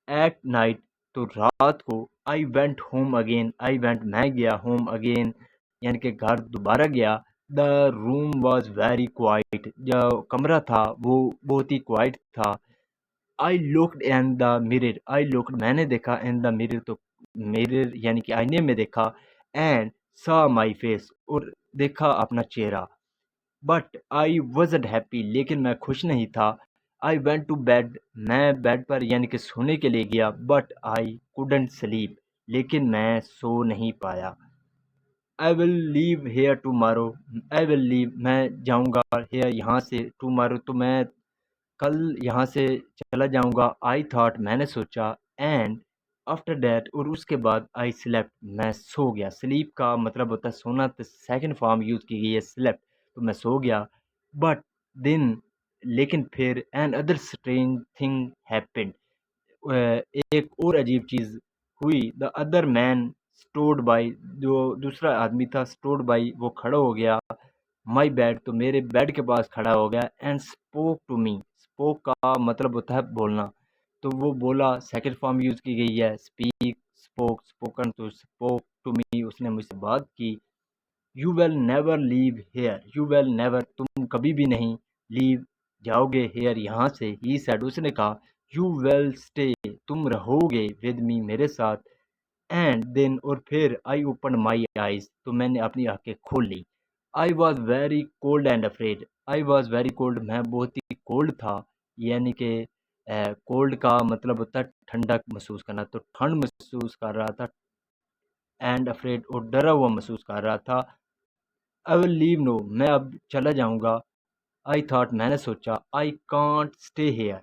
At night, तो रात को आई वेंट होम अगेन, मैं गया होम अगेन, यानी कि घर दोबारा गया। The room was very quite, जो कमरा था वो बहुत ही क्वाइट था। I looked in the mirror, मैंने देखा इन द मिरर, तो मिरर यानी कि आईने में देखा। एंड सा माई फेस, और देखा अपना चेहरा। बट आई वॉजंट हैप्पी, लेकिन मैं खुश नहीं था। आई वेंट टू बेड, मैं बेड पर यानी कि सोने के लिए गया। बट आई कुडंट स्लीप, लेकिन मैं सो नहीं पाया। I will leave here tomorrow, I will leave, मैं जाऊंगा हेयर यहाँ से, टुमारो, तो मैं कल यहाँ से चला जाऊंगा। आई थॉट, मैंने सोचा। एंड आफ्टर दैट, और उसके बाद आई स्लेप्ट, मैं सो गया। स्लीप का मतलब होता है सोना, तो सेकंड फॉर्म यूज की गई है स्लेप्ट, तो मैं सो गया। बट देन, लेकिन फिर another strange thing happened, एक और अजीब चीज हुई। The other man stood by, जो दूसरा आदमी था, स्टोड बाई, वो खड़ा हो गया। माई बेड, तो मेरे बेड के पास खड़ा हो गया। And spoke to me, spoke का मतलब होता है बोलना, तो वो बोला, सेकंड फॉर्म यूज की गई है स्पीक, स्पोक, स्पोकन, तो स्पोक टू मी, उसने मुझसे बात की। You will never leave here, you will never, तुम कभी भी नहीं, लीव, जाओगे, हेयर, यहाँ से, ही सेड, उसने कहा। यू विल स्टे, तुम रहोगे, विद मी, मेरे साथ। एंड देन, और फिर आई ओपन माई आइज, तो मैंने अपनी आंखें खोल ली। I was very cold and afraid, I was very cold, मैं बहुत ही कोल्ड था, यानी कि कोल्ड का मतलब होता है ठंडक महसूस करना, तो ठंड महसूस कर रहा था। एंड अफ्रेड, और डरा हुआ महसूस कर रहा था। आई विल लीव नो, मैं अब चला जाऊंगा। आई थॉट, मैंने सोचा। आई कांट स्टे हेयर,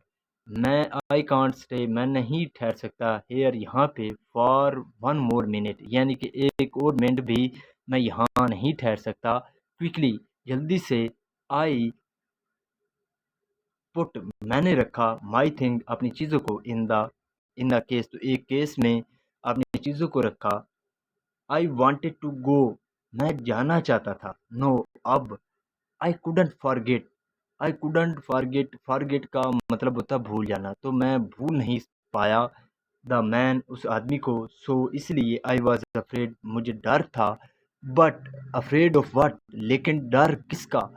मैं, आई कांट स्टे, मैं नहीं ठहर सकता, हेयर, यहाँ पे, फॉर वन मोर मिनट, यानी कि एक और मिनट भी मैं यहाँ नहीं ठहर सकता। क्विकली, जल्दी से। आई पुट, मैंने रखा। माई थिंग, अपनी चीज़ों को। इन द केस, तो एक केस में अपनी चीज़ों को रखा। आई वॉन्टेड टू गो, मैं जाना चाहता था। नो, अब। आई कुडंट फॉरगेट, फॉरगेट का मतलब होता है भूल जाना, तो मैं भूल नहीं पाया द मैन, उस आदमी को। सो इसलिए आई वॉज अफ्रेड, मुझे डर था। बट अफ्रेड ऑफ वट, लेकिन डर किसका?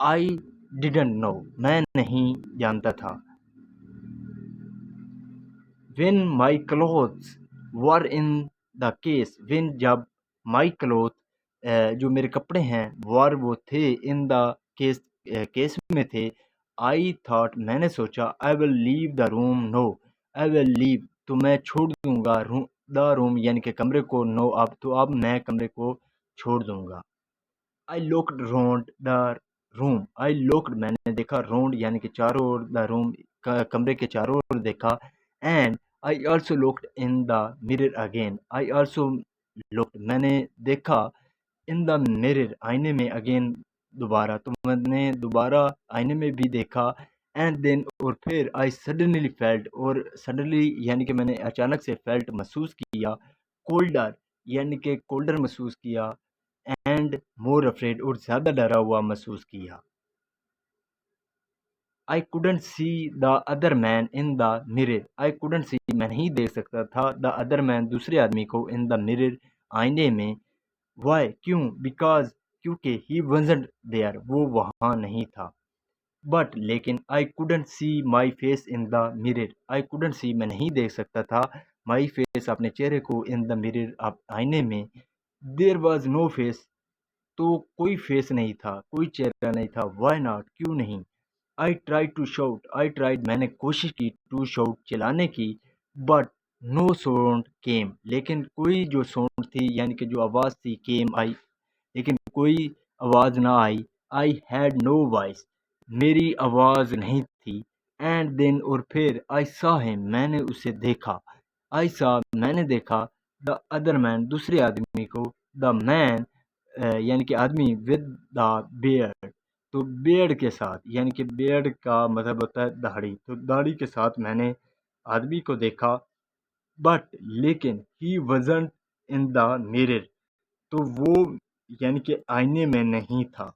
आई डिडंट नो, मैं नहीं जानता था। When my clothes were in the case, when, जब, माई क्लोथ, जो मेरे कपड़े हैं, वर, वो थे, इन द केस, केस में थे। आई थॉट, मैंने सोचा। I will leave the room, no, I will leave, तो मैं छोड़ दूंगा रूम, द रूम, यानी कि कमरे को। नो, अब, तो अब मैं कमरे को छोड़ दूंगा। I looked round the room, I looked, मैंने देखा, राउंड यानी कि चारों ओर, द रूम, कमरे के चारों ओर देखा। And I also looked in the mirror again, I also looked, मैंने देखा, इन द मिरर, आईने में, अगेन, दोबारा, तो मैंने दोबारा आईने में भी देखा। एंड देन, और फिर आई सडनली फेल्ट, और सडनली यानी कि मैंने अचानक से फेल्ट, महसूस किया। कोल्डर, यानी कि कोल्डर महसूस किया। एंड मोर अफ्रेड, और ज़्यादा डरा हुआ महसूस किया। I couldn't see the other man in the mirror, I couldn't see, मैं नहीं देख सकता था, द अदर मैन, दूसरे आदमी को, इन द मिरर, आईने में। वाई, क्यों? बिकॉज, क्योंकि, ही वॉजंट देयर, वो वहाँ नहीं था। बट, लेकिन, I couldn't see my face in the mirror, I couldn't see, मैं नहीं देख सकता था, माई फेस, अपने चेहरे को, इन द मिरर, आईने में। देयर वॉज नो फेस, तो कोई फेस नहीं था, कोई चेहरा नहीं था। व्हाई नॉट, क्यों नहीं? I tried to shout, I tried, मैंने कोशिश की, टू शाउट, चिल्लाने की। बट नो साउंड केम, लेकिन कोई जो साउंड थी, यानी कि जो आवाज़ थी, केम, आई, लेकिन कोई आवाज़ ना आई। आई हैड नो वॉइस, मेरी आवाज़ नहीं थी। एंड देन, और फिर, आई सॉ हिम, मैंने उसे देखा। आई सॉ, मैंने देखा, द अदर मैन, दूसरे आदमी को, द मैन, यानी कि आदमी, विद द बियर्ड, तो बियर्ड के साथ, यानी कि बियर्ड का मतलब होता है दाढ़ी, तो दाढ़ी के साथ मैंने आदमी को देखा। बट, लेकिन, ही वजंट इन द मिरर, तो वो यानी कि आईने में नहीं था।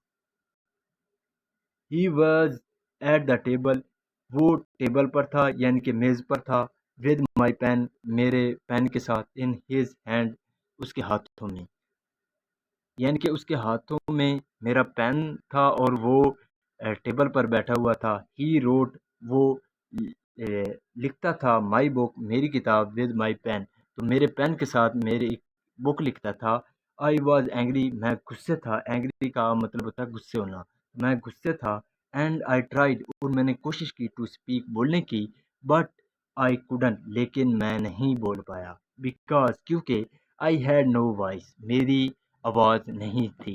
He was at the table, वो टेबल पर था, यानी कि मेज पर था। विद माई पेन, मेरे पेन के साथ, इन हिज हैंड, उसके हाथों में, यानी कि उसके हाथों में मेरा पेन था और वो टेबल पर बैठा हुआ था। ही रोट, वो लिखता था, माई बुक, मेरी किताब, विद माई पेन, तो मेरे पेन के साथ मेरी बुक लिखता था। आई वॉज एंग्री, मैं गुस्से था, एंग्री का मतलब होता है गुस्से होना, मैं गुस्से था। एंड आई ट्राइड, और मैंने कोशिश की, टू स्पीक, बोलने की, बट आई कुडंट, लेकिन मैं नहीं बोल पाया, बिकॉज, क्योंकि आई हैड नो वॉइस, मेरी आवाज़ नहीं थी।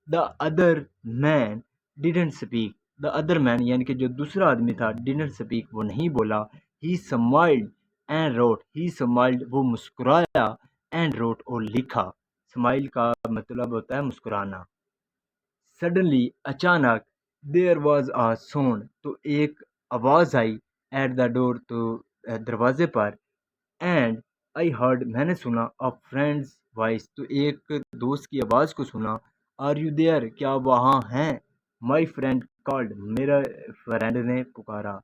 The other man didn't speak, the other man यानी कि जो दूसरा आदमी था, डिडेंट स्पीक, वो नहीं बोला। ही smiled and wrote, he smiled, वो मुस्कुराया, एंड रोट, और लिखा। स्माइल का मतलब होता है मुस्कुराना। सडनली, अचानक, देयर वॉज अ साउंड, तो एक आवाज़ आई, एट द डोर, तो दरवाजे पर। एंड आई हर्ड, मैंने सुना, अ फ्रेंड्स वॉइस, तो एक दोस्त की आवाज़ को सुना। आर यू देयर, क्या वहाँ हैं? माई फ्रेंड कॉल्ड, मेरा फ्रेंड ने पुकारा।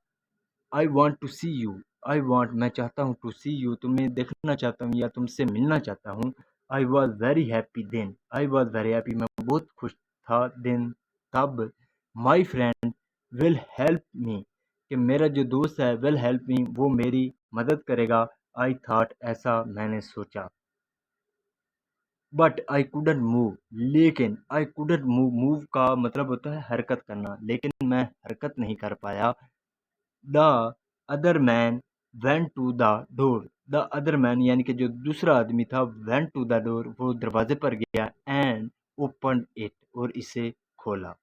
I want to see you, I want, मैं चाहता हूँ, टू सी यू, तुम्हें देखना चाहता हूँ या तुमसे मिलना चाहता हूँ। I was very happy then, I was very happy, मैं बहुत खुश था देन, तब। My friend will help me, कि मेरा जो दोस्त है, विल हेल्प मी, वो मेरी मदद करेगा। आई थाट, ऐसा मैंने सोचा। बट आई कुडंट मूव, लेकिन आई कुडंट मूव, मूव का मतलब होता है हरकत करना, लेकिन मैं हरकत नहीं कर पाया। The other man went to the door, the other man यानी कि जो दूसरा आदमी था, वेंट टू द डोर, वो दरवाजे पर गया, एंड ओपन इट, और इसे खोला।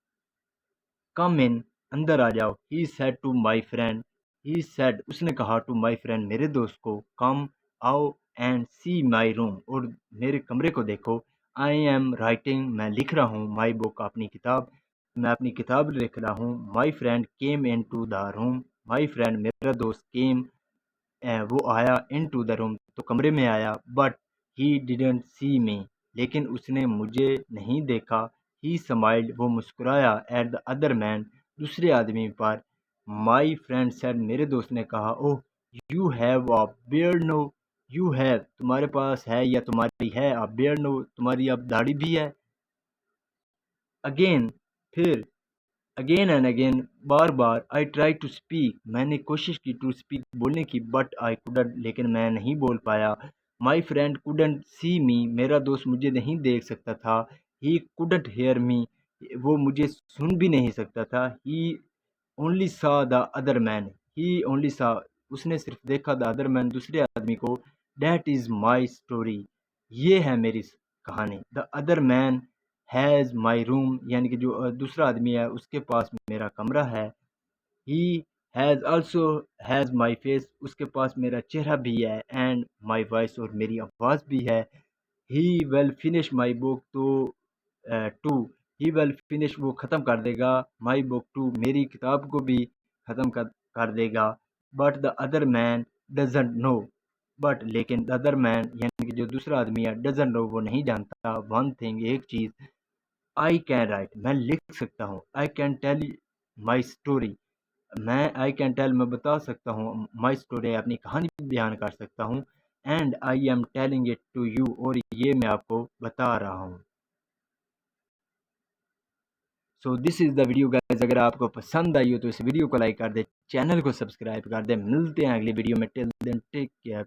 कम इन, अंदर आ जाओ। He said to my friend, he said, उसने कहा, टू माई फ्रेंड, मेरे दोस्त को, कम, आओ, एंड सी माई रूम, और मेरे कमरे को देखो। आई एम राइटिंग, मैं लिख रहा हूँ, माई बुक, अपनी किताब, मैं अपनी किताब लिख रहा हूँ। My friend came in to the room, my friend, मेरा दोस्त, केम, वो आया, इन टू द रूम, तो कमरे में आया। बट ही डिडेंट सी मी, लेकिन उसने मुझे नहीं देखा। ही स्माइल्ड, वो मुस्कुराया, एट द अदर मैन, दूसरे आदमी पर। माई फ्रेंड सेड, मेरे दोस्त ने कहा, oh, you have a beard no, you have, तुम्हारे पास है या तुम्हारी है, अ बियर्ड नो, तुम्हारी अब दाढ़ी भी है। अगेन, फिर, अगेन एंड अगेन, बार बार, आई ट्राई टू स्पीक, मैंने कोशिश की, टू स्पीक, बोलने की, बट आई कुडंट, लेकिन मैं नहीं बोल पाया। माई फ्रेंड कुडंट सी मी, मेरा दोस्त मुझे नहीं देख सकता था। ही कुडंट हेयर मी, वो मुझे सुन भी नहीं सकता था। ही ओनली सा the other man, he only सा, उसने सिर्फ देखा, द अदर मैन, दूसरे आदमी को। डैट इज़ माई स्टोरी, ये है मेरी कहानी। The other man has my room, यानी कि जो दूसरा आदमी है, उसके पास मेरा कमरा है। He has also has my face, उसके पास मेरा चेहरा भी है, एंड माई वॉइस, और मेरी आवाज़ भी है। He will finish my book, तो टू, ही विल फिनिश, वो ख़त्म कर देगा, माई बुक टू, मेरी किताब को भी ख़त्म कर देगा। But the other man doesn't know, but, लेकिन, द अदर मैन यानी कि जो दूसरा आदमी है, डजेंट नो, वो नहीं जानता, वन थिंग, एक चीज़। आई कैन राइट, मैं लिख सकता हूँ। I can tell my story, मैं, आई कैन टेल, मैं बता सकता हूँ, माई स्टोरी, अपनी कहानी बयान कर सकता हूँ। And I am telling it to you, और ये मैं आपको बता रहा हूँ। So this is the video guys, अगर आपको पसंद आई हो तो इस वीडियो को लाइक कर दे, चैनल को सब्सक्राइब कर दे। मिलते हैं अगली वीडियो में, टिल देन टेक केयर।